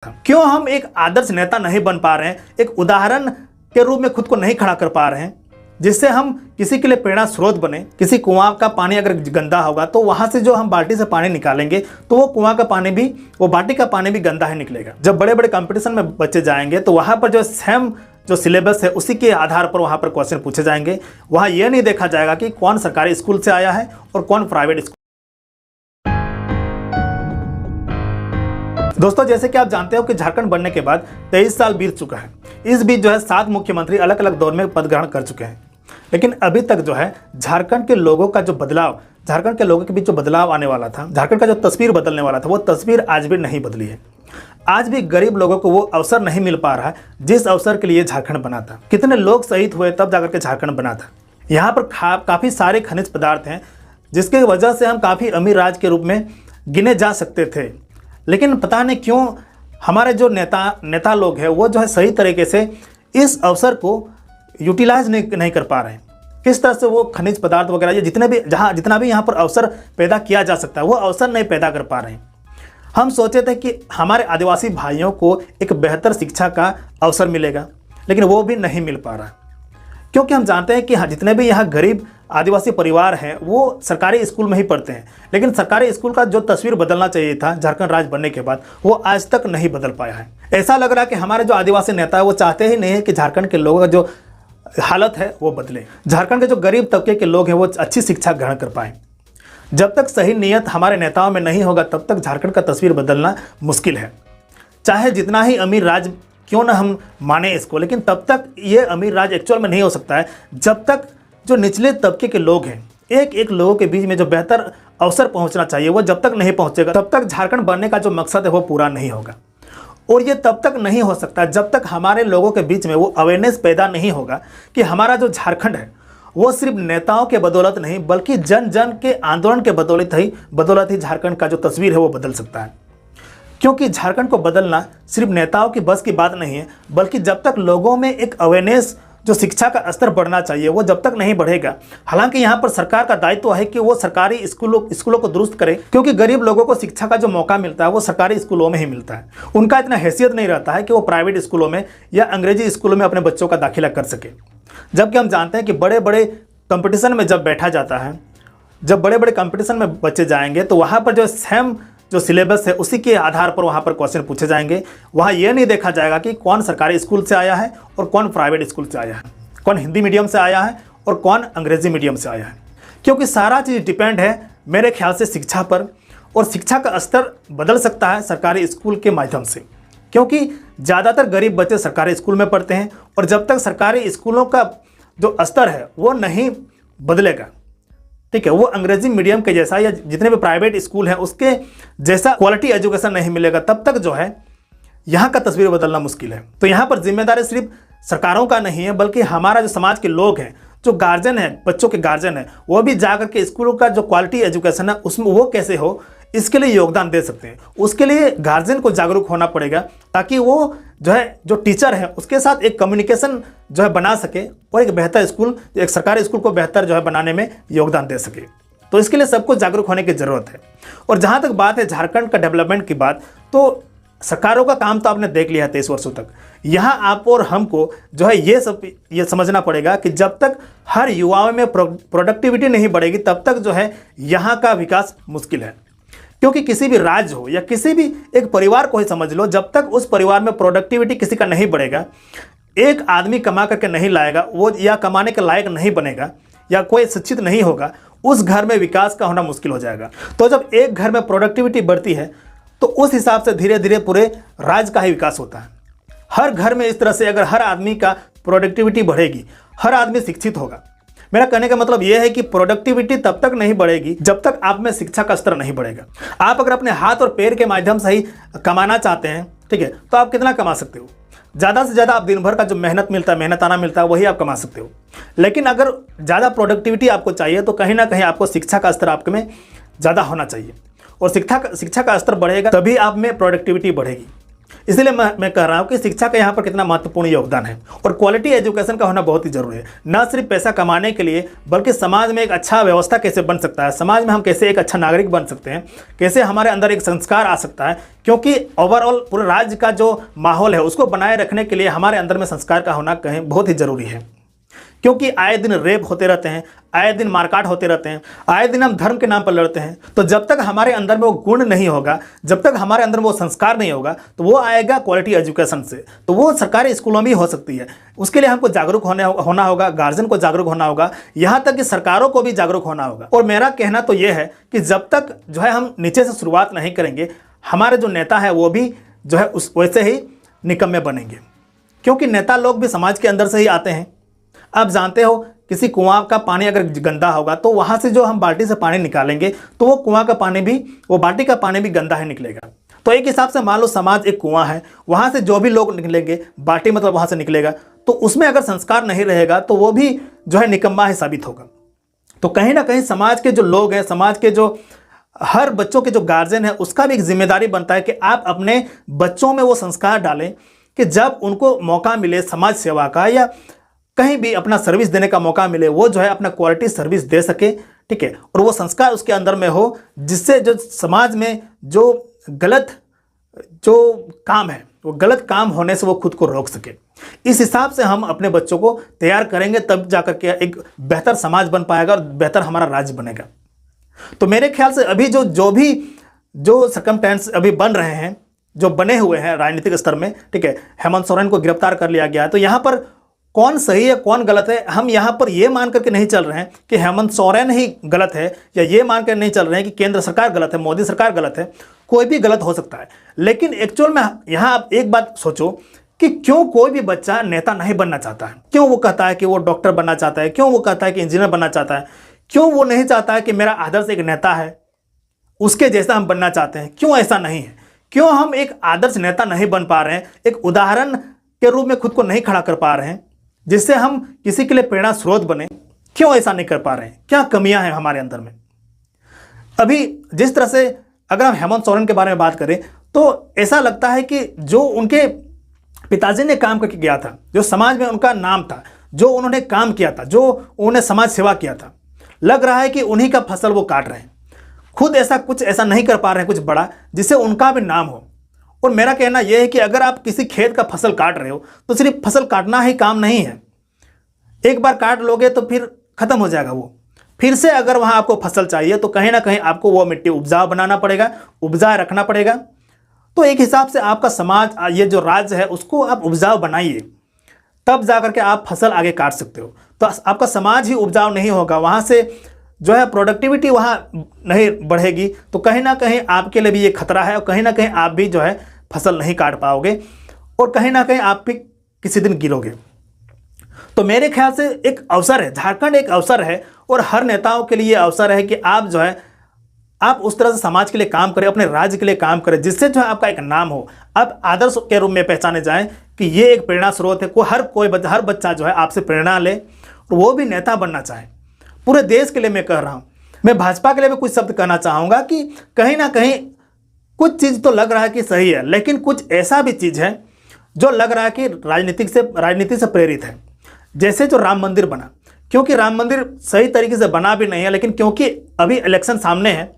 क्यों हम एक आदर्श नेता नहीं बन पा रहे हैं, एक उदाहरण के रूप में खुद को नहीं खड़ा कर पा रहे हैं, जिससे हम किसी के लिए प्रेरणा स्रोत बने। किसी कुआं का पानी अगर गंदा होगा तो वहां से जो हम बाल्टी से पानी निकालेंगे तो वो कुआं का पानी भी, वो बाल्टी का पानी भी गंदा ही निकलेगा। जब बड़े बड़े कंपटीशन में बच्चे जाएंगे तो वहां पर जो सेम जो सिलेबस है उसी के आधार पर वहां पर क्वेश्चन पूछे जाएंगे। वहां यह नहीं देखा जाएगा कि कौन सरकारी स्कूल से आया है और कौन प्राइवेट स्कूल। दोस्तों, जैसे कि आप जानते हो कि झारखंड बनने के बाद 23 साल बीत चुका है। इस बीच जो है 7 मुख्यमंत्री अलग अलग दौर में पद ग्रहण कर चुके हैं, लेकिन अभी तक जो है झारखंड के लोगों का जो बदलाव, झारखंड के लोगों के बीच जो बदलाव आने वाला था, झारखंड का जो तस्वीर बदलने वाला था, वो तस्वीर आज भी नहीं बदली है। आज भी गरीब लोगों को वो अवसर नहीं मिल पा रहा है जिस अवसर के लिए झारखंड बना था। कितने लोग शहीद हुए तब जाकर के झारखंड बना था। यहाँ पर काफ़ी सारे खनिज पदार्थ हैं जिसकी वजह से हम काफ़ी अमीर राज्य के रूप में गिने जा सकते थे, लेकिन पता नहीं क्यों हमारे जो नेता लोग हैं वो जो है सही तरीके से इस अवसर को यूटिलाइज नहीं कर पा रहे हैं। किस तरह से वो खनिज पदार्थ वगैरह ये जितना भी यहाँ पर अवसर पैदा किया जा सकता है वो अवसर नहीं पैदा कर पा रहे हैं। हम सोचे थे कि हमारे आदिवासी भाइयों को एक बेहतर शिक्षा का अवसर मिलेगा, लेकिन वो भी नहीं मिल पा रहा, क्योंकि हम जानते हैं कि जितने भी यहाँ गरीब आदिवासी परिवार हैं वो सरकारी स्कूल में ही पढ़ते हैं, लेकिन सरकारी स्कूल का जो तस्वीर बदलना चाहिए था झारखंड राज्य बनने के बाद वो आज तक नहीं बदल पाया है। ऐसा लग रहा है कि हमारे जो आदिवासी नेता है वो चाहते ही नहीं है कि झारखंड के लोगों का जो हालत है वो बदले, झारखंड के जो गरीब तबके के लोग हैं वो अच्छी शिक्षा ग्रहण कर पाएँ। जब तक सही नीयत हमारे नेताओं में नहीं होगा तब तक झारखंड का तस्वीर बदलना मुश्किल है। चाहे जितना ही अमीर राज्य क्यों ना हम माने इसको, लेकिन तब तक ये अमीर राज्य एक्चुअल में नहीं हो सकता है जब तक जो निचले तबके के लोग हैं, एक एक लोगों के बीच में जो बेहतर अवसर पहुंचना चाहिए वो जब तक नहीं पहुंचेगा तब तक झारखंड बनने का जो मकसद है वो पूरा नहीं होगा। और ये तब तक नहीं हो सकता जब तक हमारे लोगों के बीच में वो अवेयरनेस पैदा नहीं होगा कि हमारा जो झारखंड है वो सिर्फ नेताओं के बदौलत नहीं बल्कि जन जन के आंदोलन के बदौलत ही झारखंड का जो तस्वीर है वो बदल सकता है। क्योंकि झारखंड को बदलना सिर्फ नेताओं की बस की बात नहीं है, बल्कि जब तक लोगों में एक अवेयरनेस, जो शिक्षा का स्तर बढ़ना चाहिए वो जब तक नहीं बढ़ेगा। हालांकि यहाँ पर सरकार का दायित्व है कि वो सरकारी स्कूलों को दुरुस्त करे, क्योंकि गरीब लोगों को शिक्षा का जो मौका मिलता है वो सरकारी स्कूलों में ही मिलता है। उनका इतना हैसियत नहीं रहता है कि वो प्राइवेट स्कूलों में या अंग्रेजी स्कूलों में अपने बच्चों का दाखिला कर सके। जबकि हम जानते हैं कि बड़े बड़े कंपटीशन में जब बैठा जाता है, जब बड़े बड़े कंपटीशन में बच्चे जाएंगे तो वहाँ पर जो सेम जो सिलेबस है उसी के आधार पर वहाँ पर क्वेश्चन पूछे जाएंगे। वहाँ ये नहीं देखा जाएगा कि कौन सरकारी स्कूल से आया है और कौन प्राइवेट स्कूल से आया है, कौन हिंदी मीडियम से आया है और कौन अंग्रेजी मीडियम से आया है, क्योंकि सारा चीज़ डिपेंड है मेरे ख्याल से शिक्षा पर। और शिक्षा का स्तर बदल सकता है सरकारी स्कूल के माध्यम से, क्योंकि ज़्यादातर गरीब बच्चे सरकारी स्कूल में पढ़ते हैं और जब तक सरकारी स्कूलों का जो स्तर है वो नहीं बदलेगा, ठीक है, वो अंग्रेजी मीडियम के जैसा या जितने भी प्राइवेट स्कूल हैं उसके जैसा क्वालिटी एजुकेशन नहीं मिलेगा, तब तक जो है यहाँ का तस्वीर बदलना मुश्किल है। तो यहाँ पर जिम्मेदारी सिर्फ सरकारों का नहीं है बल्कि हमारा जो समाज के लोग हैं, जो गार्जियन हैं, बच्चों के गार्जियन हैं, वो भी जाकर के स्कूलों का जो क्वालिटी एजुकेशन है उसमें वो कैसे हो इसके लिए योगदान दे सकते हैं। उसके लिए गार्जियन को जागरूक होना पड़ेगा ताकि वो जो है जो टीचर है उसके साथ एक कम्युनिकेशन जो है बना सके और एक बेहतर स्कूल, एक सरकारी स्कूल को बेहतर जो है बनाने में योगदान दे सके। तो इसके लिए सबको जागरूक होने की ज़रूरत है। और जहाँ तक बात है झारखंड का डेवलपमेंट की बात, तो सरकारों का काम तो आपने देख लिया है 23 वर्षों तक। यहाँ आप और हमको जो है ये समझना पड़ेगा कि जब तक हर युवाओं में प्रोडक्टिविटी नहीं बढ़ेगी तब तक जो है यहाँ का विकास मुश्किल है। क्योंकि किसी भी राज्य हो या किसी भी एक परिवार को ही समझ लो, जब तक उस परिवार में प्रोडक्टिविटी किसी का नहीं बढ़ेगा, एक आदमी कमा करके नहीं लाएगा वो या कमाने के लायक नहीं बनेगा या कोई शिक्षित नहीं होगा, उस घर में विकास का होना मुश्किल हो जाएगा। तो जब एक घर में प्रोडक्टिविटी बढ़ती है तो उस हिसाब से धीरे धीरे पूरे राज्य का ही विकास होता है। हर घर में इस तरह से अगर हर आदमी का प्रोडक्टिविटी बढ़ेगी, हर आदमी शिक्षित होगा। मेरा कहने का मतलब यह है कि प्रोडक्टिविटी तब तक नहीं बढ़ेगी जब तक आप में शिक्षा का स्तर नहीं बढ़ेगा। आप अगर अपने हाथ और पैर के माध्यम से ही कमाना चाहते हैं, ठीक है, तो आप कितना कमा सकते हो? ज़्यादा से ज़्यादा आप दिन भर का जो मेहनताना मिलता है वही आप कमा सकते हो। लेकिन अगर ज़्यादा प्रोडक्टिविटी आपको चाहिए तो कहीं ना कहीं आपको शिक्षा का स्तर आपके में ज़्यादा होना चाहिए, और शिक्षा का स्तर बढ़ेगा तभी आप में प्रोडक्टिविटी बढ़ेगी। इसलिए मैं कह रहा हूँ कि शिक्षा का यहाँ पर कितना महत्वपूर्ण योगदान है और क्वालिटी एजुकेशन का होना बहुत ही जरूरी है। न सिर्फ पैसा कमाने के लिए बल्कि समाज में एक अच्छा व्यवस्था कैसे बन सकता है, समाज में हम कैसे एक अच्छा नागरिक बन सकते हैं, कैसे हमारे अंदर एक संस्कार आ सकता है, क्योंकि ओवरऑल पूरे राज्य का जो माहौल है उसको बनाए रखने के लिए हमारे अंदर में संस्कार का होना कहीं बहुत ही जरूरी है। क्योंकि आए दिन रेप होते रहते हैं, आए दिन मारकाट होते रहते हैं, आए दिन हम धर्म के नाम पर लड़ते हैं। तो जब तक हमारे अंदर में वो गुण नहीं होगा, जब तक हमारे अंदर में वो संस्कार नहीं होगा, तो वो आएगा क्वालिटी एजुकेशन से। तो वो सरकारी स्कूलों में ही हो सकती है। उसके लिए हमको जागरूक होना होगा, गार्जियन को जागरूक होना होगा, यहाँ तक कि सरकारों को भी जागरूक होना होगा। और मेरा कहना तो ये है कि जब तक जो है हम नीचे से शुरुआत नहीं करेंगे, हमारे जो नेता है वो भी जो है उस वैसे ही निकम्मे बनेंगे, क्योंकि नेता लोग भी समाज के अंदर से ही आते हैं। आप जानते हो किसी कुआं का पानी अगर गंदा होगा तो वहां से जो हम बाल्टी से पानी निकालेंगे तो वो कुआं का पानी भी, वो बाल्टी का पानी भी गंदा ही निकलेगा। तो एक हिसाब से मान लो समाज एक कुआं है, वहां से जो भी लोग निकलेंगे, बाल्टी मतलब वहां से निकलेगा, तो उसमें अगर संस्कार नहीं रहेगा तो वो भी जो है निकम्मा ही साबित होगा। तो कहीं ना कहीं समाज के जो लोग हैं, समाज के जो हर बच्चों के जो गार्जियन है, उसका भी एक जिम्मेदारी बनता है कि आप अपने बच्चों में वो संस्कार डालें कि जब उनको मौका मिले समाज सेवा का या कहीं भी अपना सर्विस देने का मौका मिले, वो जो है अपना क्वालिटी सर्विस दे सके, ठीक है। और वो संस्कार उसके अंदर में हो जिससे जो समाज में जो गलत जो काम है, वो गलत काम होने से वो खुद को रोक सके। इस हिसाब से हम अपने बच्चों को तैयार करेंगे, तब जाकर के एक बेहतर समाज बन पाएगा और बेहतर हमारा राज्य बनेगा। तो मेरे ख्याल से अभी जो सर्कमस्टेंस अभी बन रहे हैं, जो बने हुए हैं राजनीतिक स्तर में, ठीक है, हेमंत सोरेन को गिरफ्तार कर लिया गया है। तो यहाँ पर कौन सही है कौन गलत है, हम यहाँ पर ये मान करके नहीं चल रहे हैं कि हेमंत सोरेन ही गलत है, या ये मान कर नहीं चल रहे हैं कि केंद्र सरकार गलत है, मोदी सरकार गलत है। कोई भी गलत हो सकता है, लेकिन एक्चुअल में यहाँ आप एक बात सोचो कि क्यों कोई भी बच्चा नेता नहीं बनना चाहता है। क्यों वो कहता है कि वो डॉक्टर बनना चाहता है, क्यों वो कहता है कि इंजीनियर बनना चाहता है, क्यों वो नहीं चाहता है कि मेरा आदर्श एक नेता है, उसके जैसा हम बनना चाहते हैं। क्यों ऐसा नहीं है? क्यों हम एक आदर्श नेता नहीं बन पा रहे हैं, एक उदाहरण के रूप में खुद को नहीं खड़ा कर पा रहे हैं जिससे हम किसी के लिए प्रेरणा स्रोत बने? क्यों ऐसा नहीं कर पा रहे हैं? क्या कमियां हैं हमारे अंदर में? अभी जिस तरह से अगर हम हेमंत सोरेन के बारे में बात करें तो ऐसा लगता है कि जो उनके पिताजी ने काम करके गया था, जो समाज में उनका नाम था, जो उन्होंने काम किया था, जो उन्होंने समाज सेवा किया था, लग रहा है कि उन्हीं का फसल वो काट रहे हैं। खुद कुछ ऐसा नहीं कर पा रहे हैं कुछ बड़ा जिससे उनका भी नाम हो। और मेरा कहना यह है कि अगर आप किसी खेत का फसल काट रहे हो तो सिर्फ फसल काटना ही काम नहीं है। एक बार काट लोगे तो फिर खत्म हो जाएगा वो। फिर से अगर वहां आपको फसल चाहिए तो कहीं ना कहीं आपको वो मिट्टी उपजाऊ बनाना पड़ेगा, उपजाऊ रखना पड़ेगा। तो एक हिसाब से आपका समाज, ये जो राज्य है, उसको आप उपजाऊ बनाइए, तब जाकर के आप फसल आगे काट सकते हो। तो आपका समाज ही उपजाऊ नहीं होगा, वहां से जो है प्रोडक्टिविटी वहाँ नहीं बढ़ेगी, तो कहीं ना कहीं आपके लिए भी ये खतरा है और कहीं ना कहीं आप भी जो है फसल नहीं काट पाओगे और कहीं ना कहीं आप भी किसी दिन गिरोगे। तो मेरे ख्याल से एक अवसर है, झारखंड एक अवसर है और हर नेताओं के लिए अवसर है कि आप जो है आप उस तरह से समाज के लिए काम करें, अपने राज्य के लिए काम करें, जिससे जो है आपका एक नाम हो, आप आदर्श के रूप में पहचाने जाएं कि ये एक प्रेरणा स्रोत है। हर बच्चा जो है आपसे प्रेरणा ले और वो भी नेता बनना चाहे। पूरे देश के लिए मैं कह रहा हूँ, मैं भाजपा के लिए भी कुछ शब्द कहना चाहूँगा कि कहीं ना कहीं कुछ चीज़ तो लग रहा है कि सही है, लेकिन कुछ ऐसा भी चीज़ है जो लग रहा है कि राजनीति से प्रेरित है। जैसे जो राम मंदिर बना, क्योंकि राम मंदिर सही तरीके से बना भी नहीं है, लेकिन क्योंकि अभी इलेक्शन सामने है,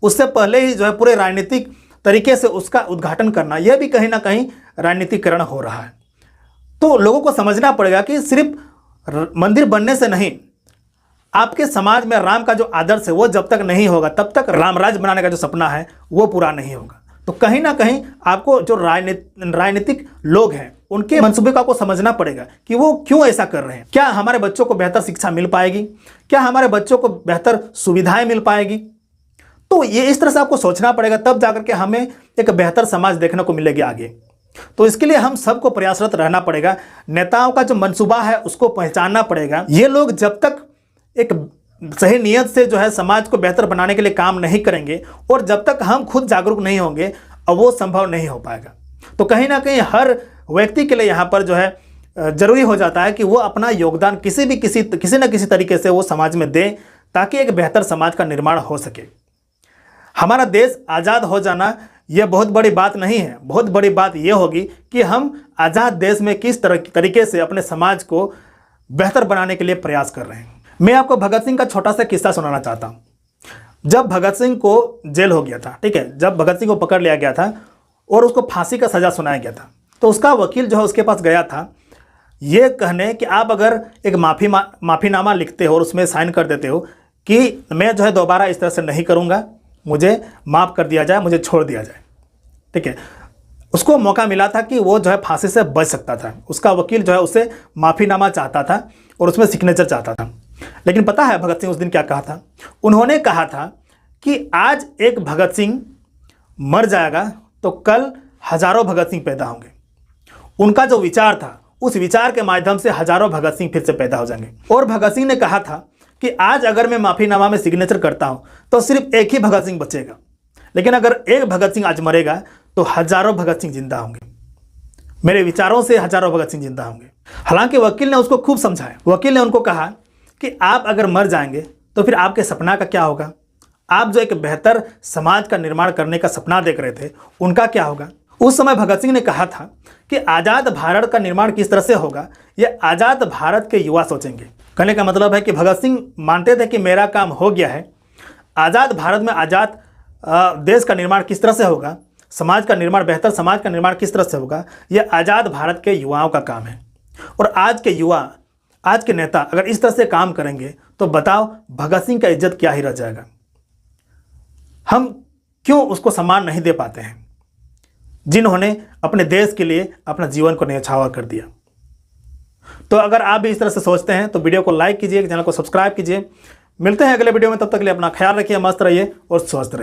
उससे पहले ही जो है पूरे राजनीतिक तरीके से उसका उद्घाटन करना, यह भी कहीं ना कहीं राजनीतिकरण हो रहा है। तो लोगों को समझना पड़ेगा कि सिर्फ मंदिर बनने से नहीं, आपके समाज में राम का जो आदर्श है वो जब तक नहीं होगा तब तक राम राज्य बनाने का जो सपना है वो पूरा नहीं होगा। तो कहीं ना कहीं आपको जो राजनीतिक लोग हैं उनके मंसूबे को समझना पड़ेगा कि वो क्यों ऐसा कर रहे हैं। क्या हमारे बच्चों को बेहतर शिक्षा मिल पाएगी? क्या हमारे बच्चों को बेहतर सुविधाएं मिल पाएगी? तो ये इस तरह से आपको सोचना पड़ेगा, तब जाकर के हमें एक बेहतर समाज देखने को मिलेगी आगे। तो इसके लिए हम सबको प्रयासरत रहना पड़ेगा। नेताओं का जो मंसूबा है उसको पहचानना पड़ेगा। ये लोग जब तक एक सही नियत से जो है समाज को बेहतर बनाने के लिए काम नहीं करेंगे और जब तक हम खुद जागरूक नहीं होंगे, अब वो संभव नहीं हो पाएगा। तो कहीं ना कहीं हर व्यक्ति के लिए यहाँ पर जो है जरूरी हो जाता है कि वो अपना योगदान किसी न किसी तरीके से वो समाज में दे, ताकि एक बेहतर समाज का निर्माण हो सके। हमारा देश आज़ाद हो जाना यह बहुत बड़ी बात नहीं है। बहुत बड़ी बात यह होगी कि हम आज़ाद देश में किस तरीके से अपने समाज को बेहतर बनाने के लिए प्रयास कर रहे हैं। मैं आपको भगत सिंह का छोटा सा किस्सा सुनाना चाहता हूँ। जब भगत सिंह को जेल हो गया था, ठीक है, जब भगत सिंह को पकड़ लिया गया था और उसको फांसी का सज़ा सुनाया गया था, तो उसका वकील जो है उसके पास गया था ये कहने कि आप अगर एक माफ़ीनामा लिखते हो और उसमें साइन कर देते हो कि मैं जो है दोबारा इस तरह से नहीं करूँगा, मुझे माफ़ कर दिया जाए, मुझे छोड़ दिया जाए, ठीक है। उसको मौका मिला था कि वो जो है फांसी से बच सकता था। उसका वकील जो है उससे माफ़ीनामा चाहता था और उसमें सिग्नेचर चाहता था। लेकिन पता है भगत सिंह उस दिन क्या कहा था? उन्होंने कहा था कि आज एक भगत सिंह मर जाएगा तो कल हजारों भगत सिंह पैदा होंगे। उनका जो विचार था, उस विचार के माध्यम से हजारों भगत सिंह फिर से पैदा हो जाएंगे। और भगत सिंह ने कहा था कि आज अगर मैं माफ़ीनामा में सिग्नेचर करता हूं तो सिर्फ एक ही भगत सिंह बचेगा, लेकिन अगर एक भगत सिंह आज मरेगा तो हजारों भगत सिंह जिंदा होंगे। मेरे विचारों से हजारों भगत सिंह जिंदा होंगे। हालांकि वकील ने उसको खूब समझाया। वकील ने उनको कहा कि आप अगर मर जाएंगे तो फिर आपके सपना का क्या होगा? आप जो एक बेहतर समाज का निर्माण करने का सपना देख रहे थे, उनका क्या होगा? उस समय भगत सिंह ने कहा था कि आज़ाद भारत का निर्माण किस तरह से होगा, यह आज़ाद भारत के युवा सोचेंगे। कहने का मतलब है कि भगत सिंह मानते थे कि मेरा काम हो गया है। आज़ाद भारत में आज़ाद देश का निर्माण किस तरह से होगा, समाज का निर्माण, बेहतर समाज का निर्माण किस तरह से होगा, यह आज़ाद भारत के युवाओं का काम है। और आज के युवा, आज के नेता अगर इस तरह से काम करेंगे तो बताओ भगत सिंह का इज्जत क्या ही रह जाएगा। हम क्यों उसको सम्मान नहीं दे पाते हैं जिन्होंने अपने देश के लिए अपना जीवन को न्यौछावर कर दिया। तो अगर आप भी इस तरह से सोचते हैं तो वीडियो को लाइक कीजिए, चैनल को सब्सक्राइब कीजिए। मिलते हैं अगले वीडियो में, तब तक के लिए अपना ख्याल रखिए, मस्त रहिए और स्वस्थ रहिए।